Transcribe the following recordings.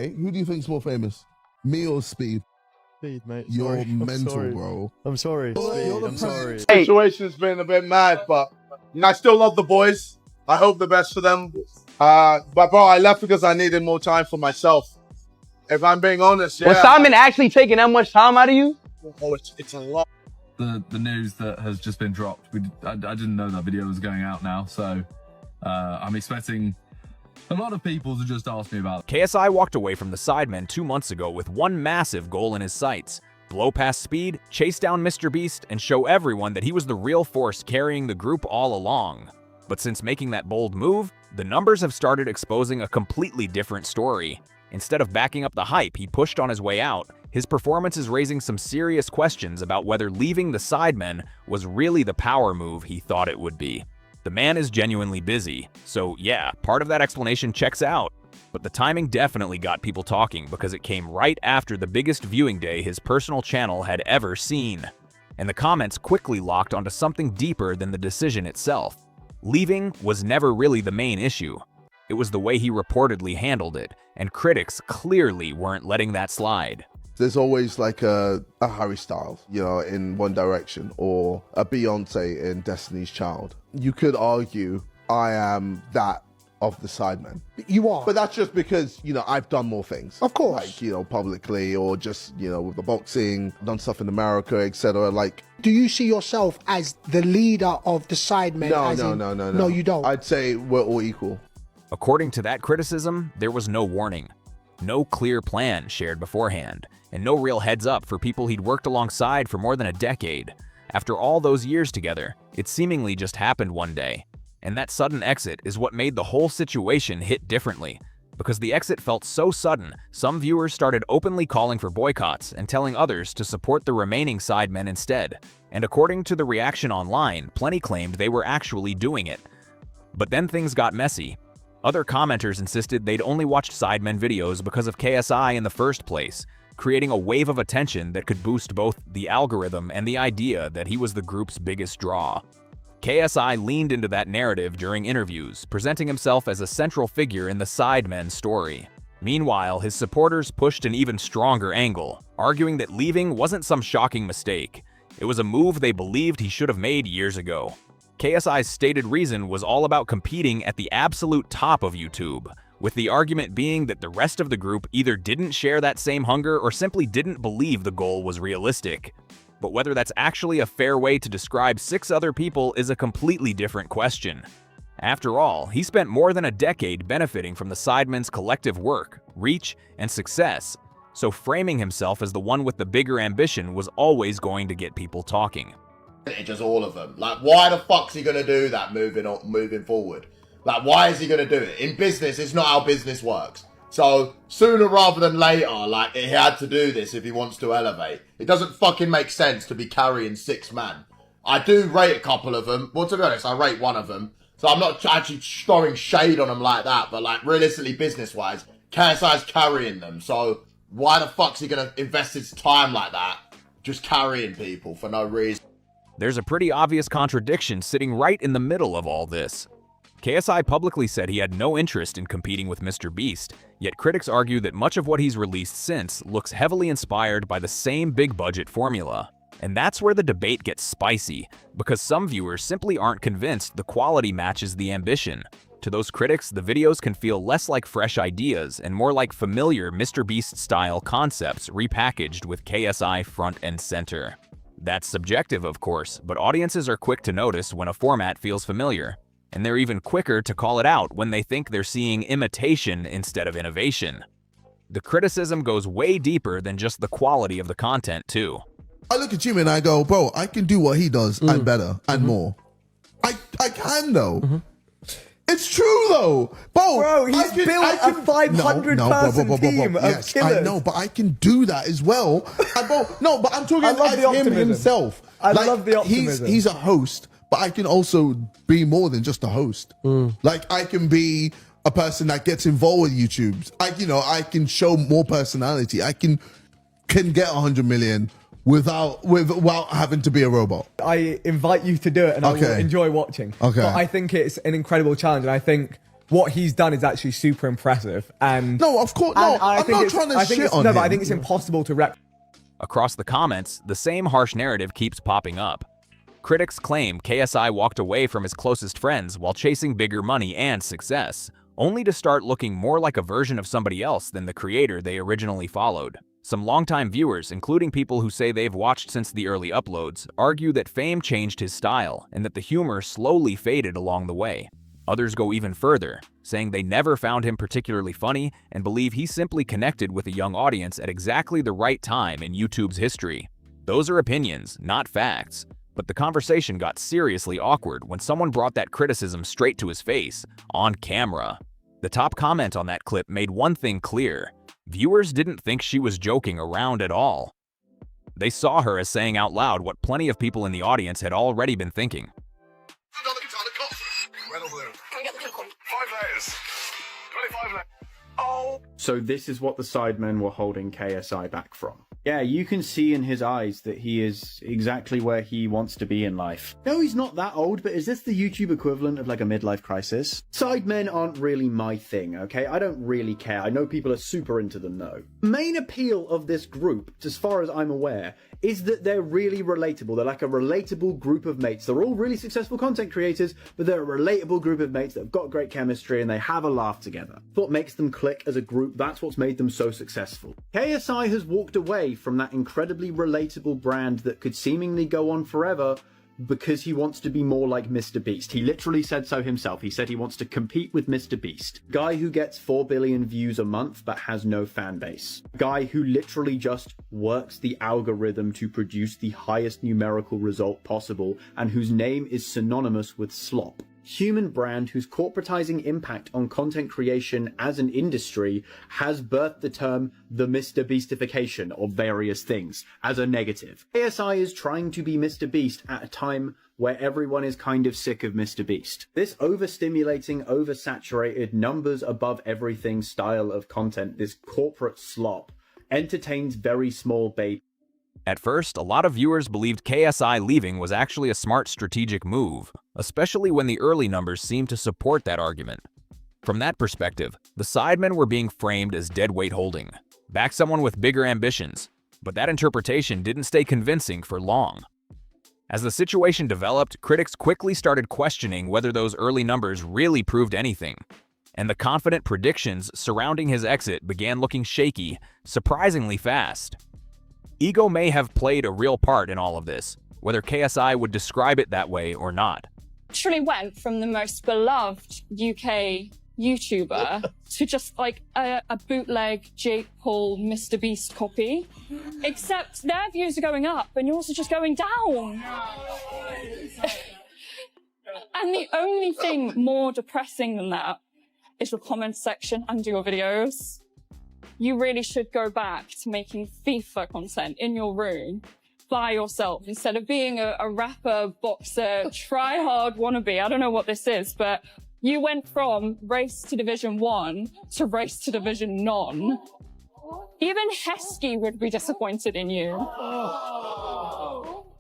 okay, who do you think's more famous? Me or Speed? Speed, mate. You're mental, bro. I'm sorry. Speed, I'm sorry. Situation's been a bit mad, but I still love the boys. I hope the best for them. But bro, I left because I needed more time for myself. If I'm being honest, yeah. Was Simon actually taking that much time out of you? Oh, it's a lot. The news that has just been dropped. I didn't know that video was going out now, so I'm expecting a lot of people to just ask me about it. KSI walked away from the Sidemen 2 months ago with one massive goal in his sights: blow past Speed, chase down MrBeast, and show everyone that he was the real force carrying the group all along. But since making that bold move, the numbers have started exposing a completely different story. Instead of backing up the hype he pushed on his way out, his performance is raising some serious questions about whether leaving the Sidemen was really the power move he thought it would be. The man is genuinely busy, so yeah, part of that explanation checks out. But the timing definitely got people talking because it came right after the biggest viewing day his personal channel had ever seen. And the comments quickly locked onto something deeper than the decision itself. Leaving was never really the main issue. It was the way he reportedly handled it, and critics clearly weren't letting that slide. There's always like a Harry Styles, you know, in One Direction, or a Beyonce in Destiny's Child. You could argue I am that of the Sidemen. You are. But that's just because, you know, I've done more things. Of course. Like, you know, publicly, or just, you know, with the boxing, done stuff in America, etc. Like, do you see yourself as the leader of the Sidemen? No. No, you don't. I'd say we're all equal. According to that criticism, there was no warning, no clear plan shared beforehand, and no real heads up for people he'd worked alongside for more than a decade. After all those years together, it seemingly just happened one day. And that sudden exit is what made the whole situation hit differently. Because the exit felt so sudden, some viewers started openly calling for boycotts and telling others to support the remaining Sidemen instead. And according to the reaction online, plenty claimed they were actually doing it. But then things got messy. Other commenters insisted they'd only watched Sidemen videos because of KSI in the first place, creating a wave of attention that could boost both the algorithm and the idea that he was the group's biggest draw. KSI leaned into that narrative during interviews, presenting himself as a central figure in the Sidemen story. Meanwhile, his supporters pushed an even stronger angle, arguing that leaving wasn't some shocking mistake. It was a move they believed he should have made years ago. KSI's stated reason was all about competing at the absolute top of YouTube, with the argument being that the rest of the group either didn't share that same hunger or simply didn't believe the goal was realistic. But whether that's actually a fair way to describe 6 other people is a completely different question. After all, he spent more than a decade benefiting from the Sidemen's collective work, reach, and success, so framing himself as the one with the bigger ambition was always going to get people talking. Just all of them. Like, why the fuck's he gonna do that moving forward? Like, why is he gonna do it? In business, it's not how business works. So, sooner rather than later, like, he had to do this if he wants to elevate. It doesn't fucking make sense to be carrying 6 man. I do rate a couple of them. Well, to be honest, I rate one of them. So I'm not actually throwing shade on them like that. But, like, realistically, business-wise, KSI's carrying them. So, why the fuck's he gonna invest his time like that? Just carrying people for no reason. There's a pretty obvious contradiction sitting right in the middle of all this. KSI publicly said he had no interest in competing with MrBeast, yet critics argue that much of what he's released since looks heavily inspired by the same big-budget formula. And that's where the debate gets spicy, because some viewers simply aren't convinced the quality matches the ambition. To those critics, the videos can feel less like fresh ideas and more like familiar MrBeast-style concepts repackaged with KSI front and center. That's subjective, of course, but audiences are quick to notice when a format feels familiar. And they're even quicker to call it out when they think they're seeing imitation instead of innovation. The criticism goes way deeper than just the quality of the content, too. I look at you and I go, bro, I can do what he does and better and more. I can, though. It's true, though. Bro, he's built a 500-person team of killers. I know, but I can do that as well. But I'm talking about him himself. I love the optimism. He's a host, but I can also be more than just a host. Like, I can be a person that gets involved with YouTube. I can show more personality. I can get 100 million without having to be a robot. I invite you to do it, and I will enjoy watching. Okay. But I think it's an incredible challenge, and I think what he's done is actually super impressive. And no, of course, no, I'm not trying to shit on him. No, but I think it's impossible to rep. Across the comments, the same harsh narrative keeps popping up. Critics claim KSI walked away from his closest friends while chasing bigger money and success, only to start looking more like a version of somebody else than the creator they originally followed. Some longtime viewers, including people who say they've watched since the early uploads, argue that fame changed his style and that the humor slowly faded along the way. Others go even further, saying they never found him particularly funny and believe he simply connected with a young audience at exactly the right time in YouTube's history. Those are opinions, not facts. But the conversation got seriously awkward when someone brought that criticism straight to his face, on camera. The top comment on that clip made one thing clear. Viewers didn't think she was joking around at all. They saw her as saying out loud what plenty of people in the audience had already been thinking. So this is what the Sidemen were holding KSI back from. Yeah, you can see in his eyes that he is exactly where he wants to be in life. No, he's not that old, but is this the YouTube equivalent of like a midlife crisis? Sidemen aren't really my thing, okay? I don't really care. I know people are super into them though. Main appeal of this group, as far as I'm aware, is that they're really relatable. They're like a relatable group of mates. They're all really successful content creators, but they're a relatable group of mates that have got great chemistry and they have a laugh together. That's what makes them click as a group. That's what's made them so successful. KSI has walked away from that incredibly relatable brand that could seemingly go on forever because he wants to be more like MrBeast. He literally said so himself. He said he wants to compete with MrBeast. Guy who gets 4 billion views a month but has no fan base. Guy who literally just works the algorithm to produce the highest numerical result possible and whose name is synonymous with slop. Human brand whose corporatizing impact on content creation as an industry has birthed the term the MrBeastification of various things as a negative. KSI is trying to be MrBeast at a time where everyone is kind of sick of MrBeast. This overstimulating, oversaturated, numbers above everything style of content, this corporate slop, entertains very small babies. At first, a lot of viewers believed KSI leaving was actually a smart strategic move, especially when the early numbers seemed to support that argument. From that perspective, the Sidemen were being framed as deadweight holding, back someone with bigger ambitions, but that interpretation didn't stay convincing for long. As the situation developed, critics quickly started questioning whether those early numbers really proved anything, and the confident predictions surrounding his exit began looking shaky, surprisingly fast. Ego may have played a real part in all of this, whether KSI would describe it that way or not. Literally went from the most beloved UK YouTuber to just like a bootleg Jake Paul MrBeast copy. Except their views are going up and yours are just going down. And the only thing more depressing than that is your comments section under your videos. You really should go back to making FIFA content in your room by yourself instead of being a rapper, boxer, try-hard wannabe. I don't know what this is, but you went from race to Division 1 to race to Division None. Even Heskey would be disappointed in you.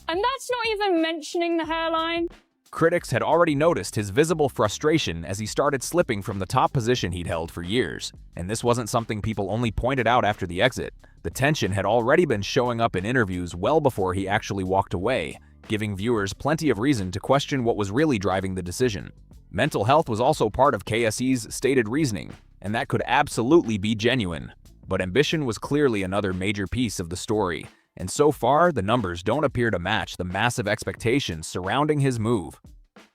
And that's not even mentioning the hairline. Critics had already noticed his visible frustration as he started slipping from the top position he'd held for years. And this wasn't something people only pointed out after the exit. The tension had already been showing up in interviews well before he actually walked away, giving viewers plenty of reason to question what was really driving the decision. Mental health was also part of KSI's stated reasoning, and that could absolutely be genuine. But ambition was clearly another major piece of the story. And so far, the numbers don't appear to match the massive expectations surrounding his move.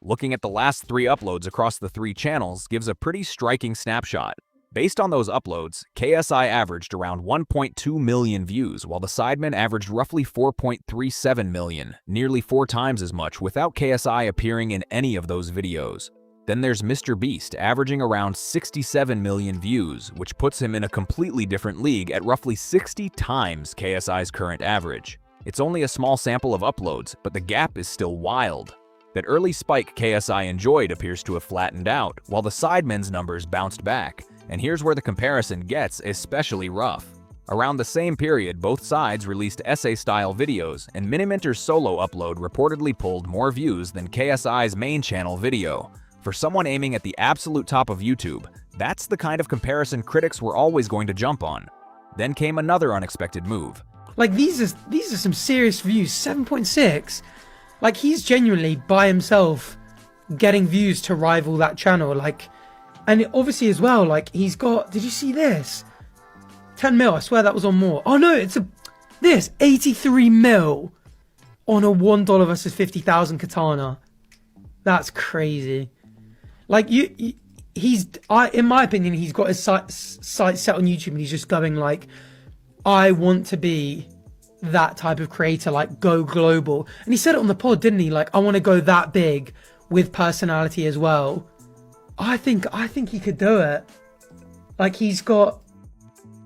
Looking at the last 3 uploads across the 3 channels gives a pretty striking snapshot. Based on those uploads, KSI averaged around 1.2 million views, while the Sidemen averaged roughly 4.37 million, nearly 4 times as much without KSI appearing in any of those videos. Then there's MrBeast, averaging around 67 million views, which puts him in a completely different league at roughly 60 times KSI's current average. It's only a small sample of uploads, but the gap is still wild. That early spike KSI enjoyed appears to have flattened out, while the Sidemen's numbers bounced back. And here's where the comparison gets especially rough. Around the same period, both sides released essay-style videos, and Miniminter's solo upload reportedly pulled more views than KSI's main channel video, For someone aiming at the absolute top of YouTube, that's the kind of comparison critics were always going to jump on. Then came another unexpected move. Like, these are some serious views. 7.6. Like, he's genuinely by himself getting views to rival that channel. Like, and obviously as well, like, he's got, did you see this? 10 mil, I swear that was on more. Oh no, this 83 mil on a $1 versus 50,000 katana. That's crazy. Like, in my opinion, he's got his sight set on YouTube and he's just going like, I want to be that type of creator, like go global. And he said it on the pod, didn't he? Like, I want to go that big with personality as well. I think he could do it. Like, he's got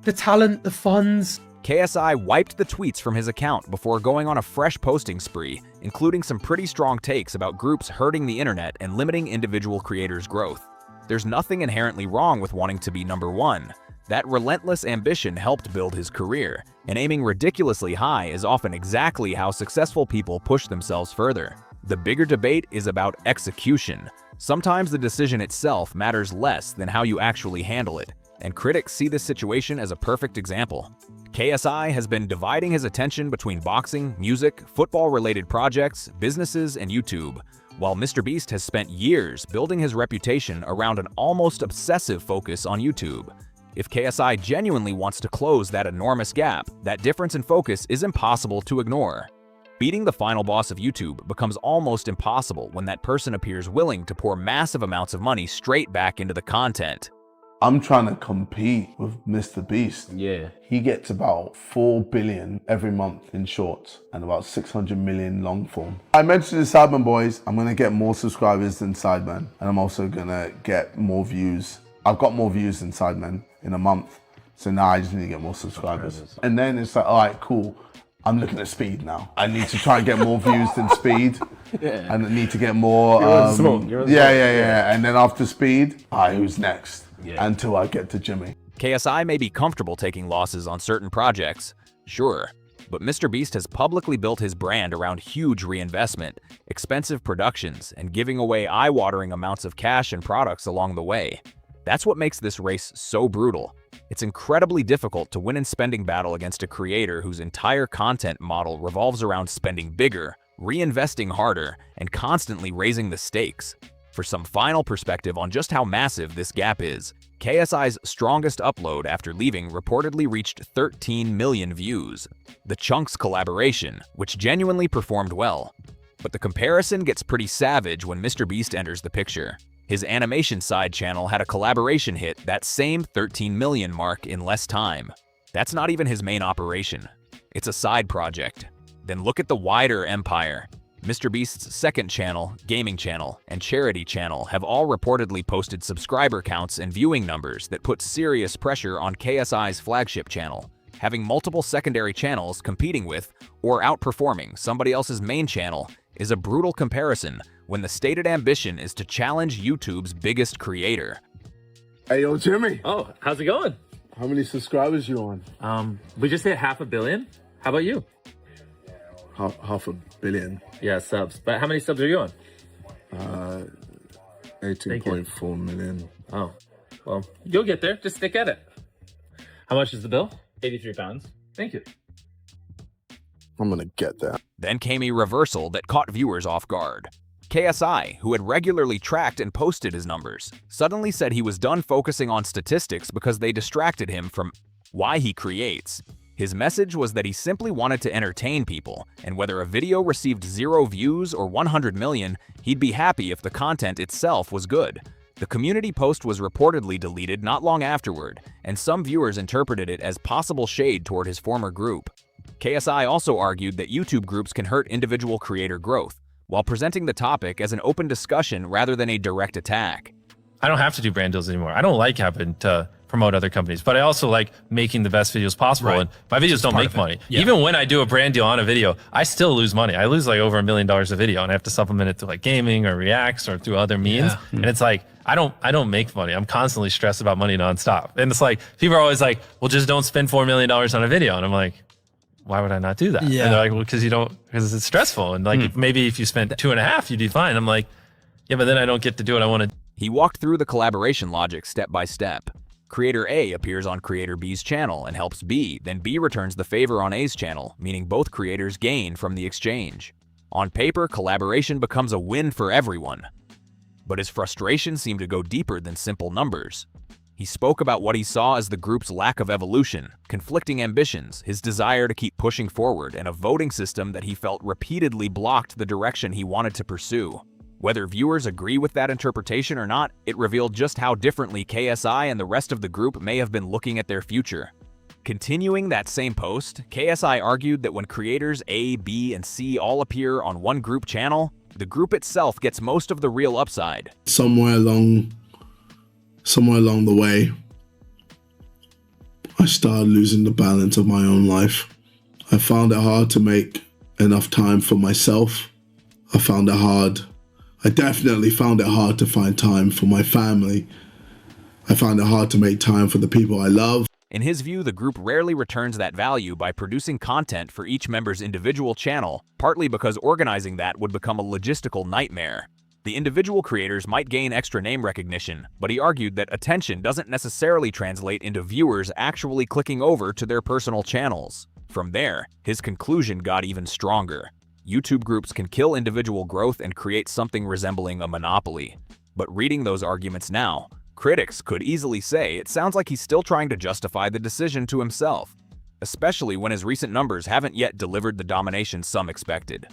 the talent, the funds. KSI wiped the tweets from his account before going on a fresh posting spree, including some pretty strong takes about groups hurting the internet and limiting individual creators' growth. There's nothing inherently wrong with wanting to be number one. That relentless ambition helped build his career, and aiming ridiculously high is often exactly how successful people push themselves further. The bigger debate is about execution. Sometimes the decision itself matters less than how you actually handle it, and critics see this situation as a perfect example. KSI has been dividing his attention between boxing, music, football-related projects, businesses, and YouTube, while MrBeast has spent years building his reputation around an almost obsessive focus on YouTube. If KSI genuinely wants to close that enormous gap, that difference in focus is impossible to ignore. Beating the final boss of YouTube becomes almost impossible when that person appears willing to pour massive amounts of money straight back into the content. I'm trying to compete with MrBeast. Yeah. He gets about 4 billion every month in shorts and about 600 million long form. I mentioned the Sidemen boys. I'm going to get more subscribers than Sidemen, and I'm also going to get more views. I've got more views than Sidemen in a month. So now I just need to get more subscribers. And then it's like, all right, cool. I'm looking at Speed now. I need to try and get more views than Speed. Yeah. And I need to get more. Yeah. And then after Speed, who's next? Yeah. Until I get to Jimmy. KSI may be comfortable taking losses on certain projects, sure, but MrBeast has publicly built his brand around huge reinvestment, expensive productions, and giving away eye-watering amounts of cash and products along the way. That's what makes this race so brutal. It's incredibly difficult to win in spending battle against a creator whose entire content model revolves around spending bigger, reinvesting harder, and constantly raising the stakes. For some final perspective on just how massive this gap is, KSI's strongest upload after leaving reportedly reached 13 million views. The Chunks collaboration, which genuinely performed well. But the comparison gets pretty savage when MrBeast enters the picture. His animation side channel had a collaboration hit that same 13 million mark in less time. That's not even his main operation. It's a side project. Then look at the wider empire. MrBeast's second channel, gaming channel, and charity channel have all reportedly posted subscriber counts and viewing numbers that put serious pressure on KSI's flagship channel. Having multiple secondary channels competing with or outperforming somebody else's main channel is a brutal comparison when the stated ambition is to challenge YouTube's biggest creator. Hey, yo, Jimmy. Oh, how's it going? How many subscribers you on? We just hit 500 million. How about you? Half a billion. Yeah, subs. But how many subs are you on? 18.4 million. Oh, well, you'll get there. Just stick at it. How much is the bill? 83 pounds. Thank you. I'm gonna get there. Then came a reversal that caught viewers off guard. KSI, who had regularly tracked and posted his numbers, suddenly said he was done focusing on statistics because they distracted him from why he creates. His message was that he simply wanted to entertain people, and whether a video received 0 views or 100 million, he'd be happy if the content itself was good. The community post was reportedly deleted not long afterward, and some viewers interpreted it as possible shade toward his former group. KSI also argued that YouTube groups can hurt individual creator growth, while presenting the topic as an open discussion rather than a direct attack. I don't have to do brand deals anymore. I don't like having to promote other companies, but I also like making the best videos possible. Right. And my videos don't make money. Yeah. Even when I do a brand deal on a video, I still lose money. I lose like over $1 million a video, and I have to supplement it through like gaming or reacts or through other means. Yeah. And it's like, I don't make money. I'm constantly stressed about money nonstop. And it's like, people are always like, well, just don't spend $4 million on a video. And I'm like, why would I not do that? Yeah. And they're like, well, because it's stressful. And like, maybe if you spent 2.5, you'd be fine. I'm like, Yeah, but then I don't get to do what I want to. He walked through the collaboration logic step by step. Creator A appears on Creator B's channel and helps B, then B returns the favor on A's channel, meaning both creators gain from the exchange. On paper, collaboration becomes a win for everyone. But his frustration seemed to go deeper than simple numbers. He spoke about what he saw as the group's lack of evolution, conflicting ambitions, his desire to keep pushing forward, and a voting system that he felt repeatedly blocked the direction he wanted to pursue. Whether viewers agree with that interpretation or not, it revealed just how differently KSI and the rest of the group may have been looking at their future. Continuing that same post, KSI argued that when creators A, B, and C all appear on one group channel, the group itself gets most of the real upside. Somewhere along the way, I started losing the balance of my own life. I found it hard to make enough time for myself. I definitely found it hard to find time for my family. I found it hard to make time for the people I love. In his view, the group rarely returns that value by producing content for each member's individual channel, partly because organizing that would become a logistical nightmare. The individual creators might gain extra name recognition, but he argued that attention doesn't necessarily translate into viewers actually clicking over to their personal channels. From there, his conclusion got even stronger. YouTube groups can kill individual growth and create something resembling a monopoly. But reading those arguments now, critics could easily say it sounds like he's still trying to justify the decision to himself, especially when his recent numbers haven't yet delivered the domination some expected.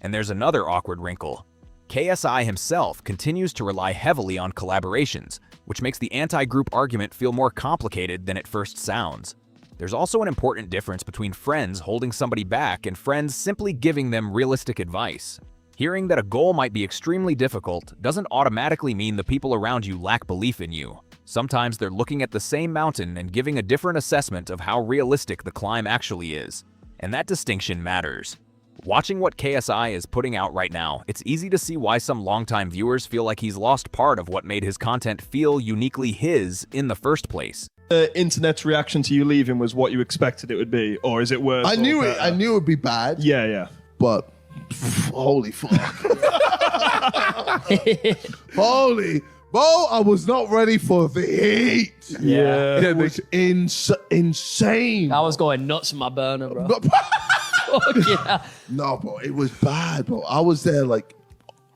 And there's another awkward wrinkle. KSI himself continues to rely heavily on collaborations, which makes the anti-group argument feel more complicated than it first sounds. There's also an important difference between friends holding somebody back and friends simply giving them realistic advice. Hearing that a goal might be extremely difficult doesn't automatically mean the people around you lack belief in you. Sometimes they're looking at the same mountain and giving a different assessment of how realistic the climb actually is. And that distinction matters. Watching what KSI is putting out right now, it's easy to see why some longtime viewers feel like he's lost part of what made his content feel uniquely his in the first place. The internet's reaction to you leaving was what you expected it would be, or is it worse? I knew it would be bad. Yeah. But holy fuck. Holy. Bro, I was not ready for the heat. Yeah. It was insane. I was going nuts in my burner, bro. Yeah. No, bro, it was bad, bro. I was there like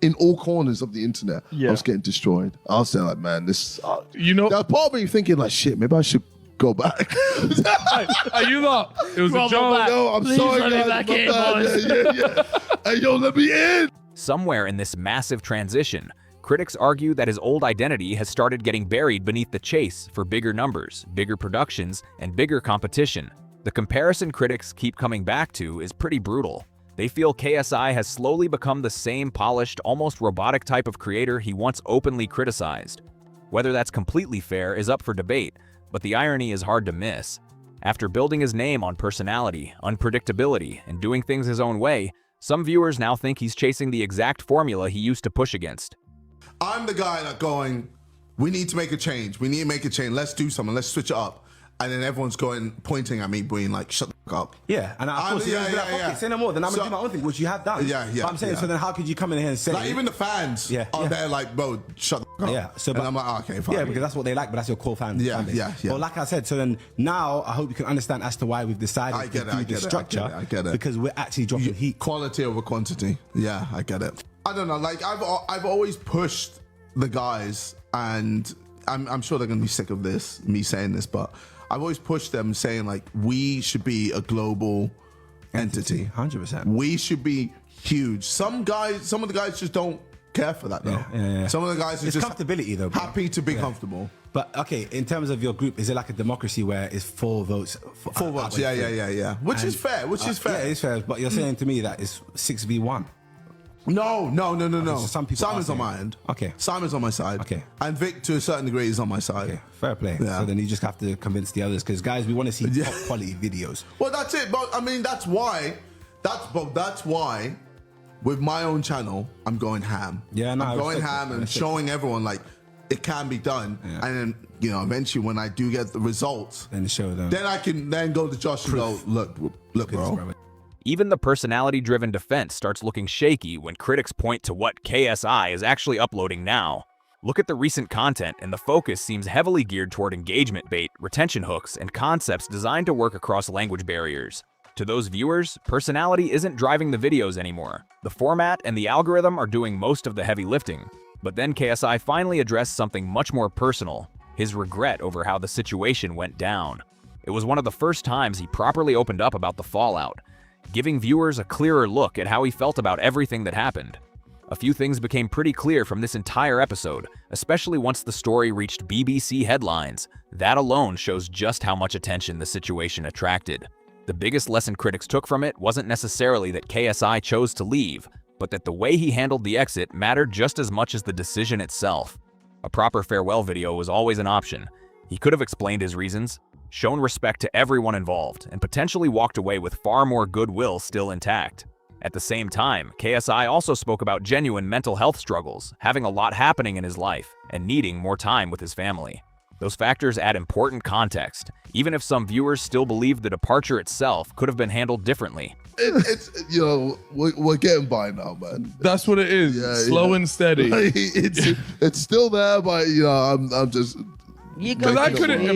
in all corners of the internet. Yeah. I was getting destroyed. I was there like, man, this. You know, there was part of me thinking like, shit, maybe I should go back. Are you not? It was a joke. No, I'm sorry, let me guys. back My in, bad. boys. Yeah. Hey, yo, let me in. Somewhere in this massive transition, critics argue that his old identity has started getting buried beneath the chase for bigger numbers, bigger productions, and bigger competition. The comparison critics keep coming back to is pretty brutal. They feel KSI has slowly become the same polished, almost robotic type of creator he once openly criticized. Whether that's completely fair is up for debate, but the irony is hard to miss. After building his name on personality, unpredictability, and doing things his own way, some viewers now think he's chasing the exact formula he used to push against. I'm the guy that going, we need to make a change. We need to make a change. Let's do something. Let's switch it up. And then everyone's pointing at me, being like, shut the fuck up. Yeah, and of course, say no more, then I'm going to do my own thing, which you have done. Yeah. But I'm saying, so then how could you come in here and say... Like, even the fans are there like, bro, shut the fuck up. Yeah, so, and I'm like, oh, okay, fine. Yeah, because that's what they like, but that's your core fan base. Yeah. Well, like I said, so then now I hope you can understand as to why we've decided to do this structure. I get it. Because we're actually dropping heat. Quality over quantity. Yeah, I get it. I don't know, like, I've always pushed the guys, and I'm sure they're going to be sick of this, me saying this, but I've always pushed them saying like, we should be a global entity. 100%. We should be huge. Some of the guys just don't care for that though. Yeah. Some of the guys are just comfortability though, bro. happy to be comfortable. But okay, in terms of your group, is it like a democracy where it's 4 votes? 4 votes, yeah. Which is fair, Yeah, it's fair, but you're saying to me that it's 6v1. No. Some people Simon's on my end. Okay. Simon's on my side. Okay. And Vic, to a certain degree, is on my side. Okay, fair play. Yeah. So then you just have to convince the others, because guys, we want to see top quality videos. Well, that's it. But I mean, that's why with my own channel, I'm going ham. Yeah, no, I'm going ham and showing everyone like it can be done. Yeah. And then, eventually when I do get the results, then show them. Then I can then go to Josh and go, look, bro. Even the personality-driven defense starts looking shaky when critics point to what KSI is actually uploading now. Look at the recent content, and the focus seems heavily geared toward engagement bait, retention hooks, and concepts designed to work across language barriers. To those viewers, personality isn't driving the videos anymore. The format and the algorithm are doing most of the heavy lifting. But then KSI finally addressed something much more personal, his regret over how the situation went down. It was one of the first times he properly opened up about the fallout, giving viewers a clearer look at how he felt about everything that happened. A few things became pretty clear from this entire episode, especially once the story reached BBC headlines. That alone shows just how much attention the situation attracted. The biggest lesson critics took from it wasn't necessarily that KSI chose to leave, but that the way he handled the exit mattered just as much as the decision itself. A proper farewell video was always an option. He could have explained his reasons, shown respect to everyone involved, and potentially walked away with far more goodwill still intact. At the same time, KSI also spoke about genuine mental health struggles, having a lot happening in his life, and needing more time with his family. Those factors add important context, even if some viewers still believe the departure itself could have been handled differently. It's you know, we're getting by now, man. That's what it is. Yeah, Slow and steady. It's still there, but you know, I'm just. Because I couldn't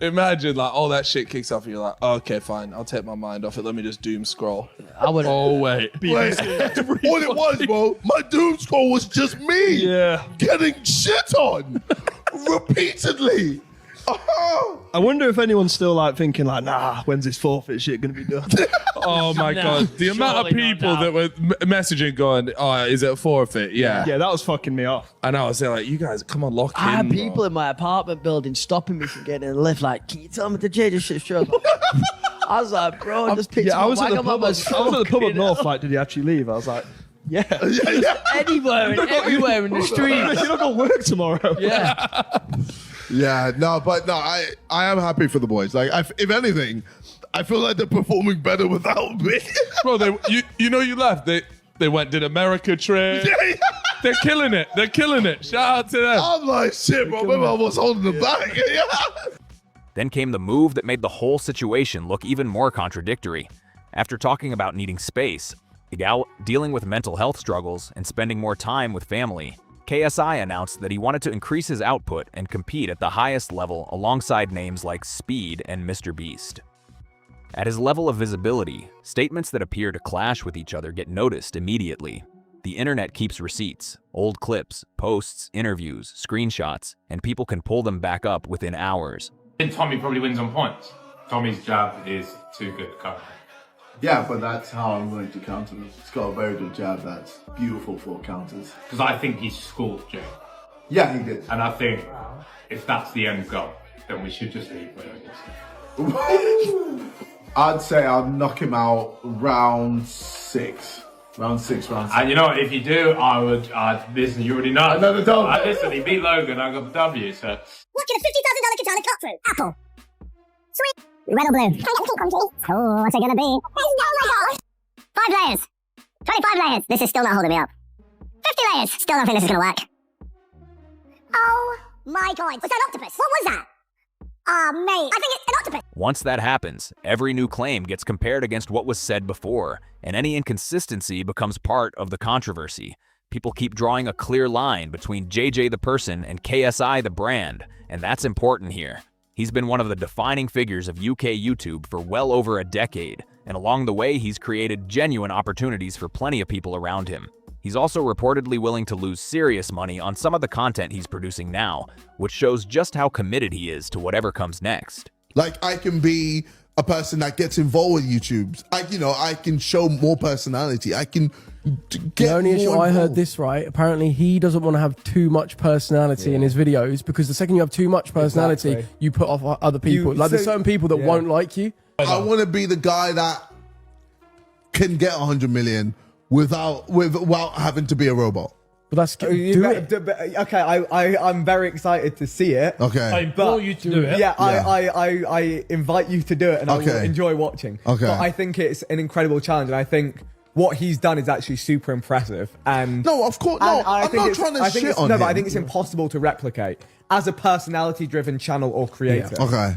imagine like all that shit kicks off and you're like, oh, okay, fine, I'll take my mind off it. Let me just doom scroll. I would. Oh wait. What it was, bro? My doom scroll was just me. Yeah. Getting shit on repeatedly. I wonder if anyone's still like thinking like, nah, when's this forfeit shit gonna be done? Oh my god, the amount of people that were messaging going, oh, is it a forfeit? Yeah. Yeah, that was fucking me off. And I was there like, you guys, come on, lock in. I had bro. people in my apartment building stopping me from getting in the lift. Like, can you tell me to change this shit? Sure. I was like, bro, just picture I was at the pub up north. Like, did he actually leave? I was like, yeah. Anywhere and everywhere in the street. You're not gonna work tomorrow. Yeah. Yeah, no, I am happy for the boys. Like, if anything, I feel like they're performing better without me. Bro, you know you left. They went, did America trip. Yeah. They're killing it. They're killing it. Shout out to them. I'm like, shit, bro, maybe I was holding the back. Then came the move that made the whole situation look even more contradictory. After talking about needing space, dealing with mental health struggles, and spending more time with family, KSI announced that he wanted to increase his output and compete at the highest level alongside names like Speed and MrBeast. At his level of visibility, statements that appear to clash with each other get noticed immediately. The internet keeps receipts, old clips, posts, interviews, screenshots, and people can pull them back up within hours. And Tommy probably wins on points. Tommy's jab is too good to cover. Yeah, but that's how I'm going to counter it. It's got a very good jab that's beautiful for counters. Because I think he schooled Jay. Yeah, he did. And I think if that's the end goal, then we should just leave it. I'd say I'll knock him out round 6. Round 6. And you know what, if you do, I would, listen, you already know. Another W. Listen, he beat Logan, I got the W, so. What can a $50,000 katana cut through? Apple. Sweet. Red or blue? Oh, what's it gonna be? Oh my god! 5 layers. 25 layers. This is still not holding me up. 50 layers. Still don't think this is gonna work. Oh my god. Was that an octopus? What was that? Mate. I think it's an octopus. Once that happens, every new claim gets compared against what was said before, and any inconsistency becomes part of the controversy. People keep drawing a clear line between JJ the person and KSI the brand, and that's important here. He's been one of the defining figures of UK YouTube for well over a decade, and along the way he's created genuine opportunities for plenty of people around him. He's also reportedly willing to lose serious money on some of the content he's producing now, which shows just how committed he is to whatever comes next. Like, I can be a person that gets involved with YouTube. I can show more personality. I can get the only issue more I heard involved. this right. Apparently, he doesn't want to have too much personality in his videos because the second you have too much personality, you put off other people. There's certain people that won't like you. I want to be the guy that can get 100 million without having to be a robot. But that's okay. I'm very excited to see it. Okay, I implore you to do it. Yeah, I invite you to do it, and I will enjoy watching. Okay, but I think it's an incredible challenge, and I think what he's done is actually super impressive. And no, of course, no. I'm not trying to shit on him. But I think it's impossible to replicate as a personality-driven channel or creator. Yeah. Okay.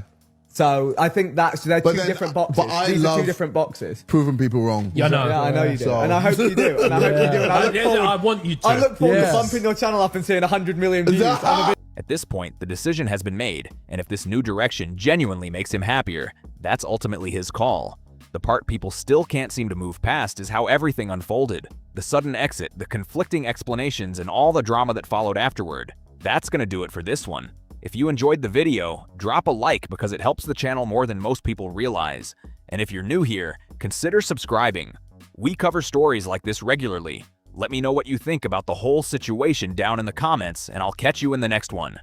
So I think they're two different boxes. But I These are love two different boxes. proving people wrong. Yeah, I know you do, and I hope you do, and I hope you do. And I want you to. I look forward to bumping your channel up and seeing 100 million views. At this point, the decision has been made, and if this new direction genuinely makes him happier, that's ultimately his call. The part people still can't seem to move past is how everything unfolded. The sudden exit, the conflicting explanations, and all the drama that followed afterward. That's gonna do it for this one. If you enjoyed the video, drop a like because it helps the channel more than most people realize. And if you're new here, consider subscribing. We cover stories like this regularly. Let me know what you think about the whole situation down in the comments, and I'll catch you in the next one.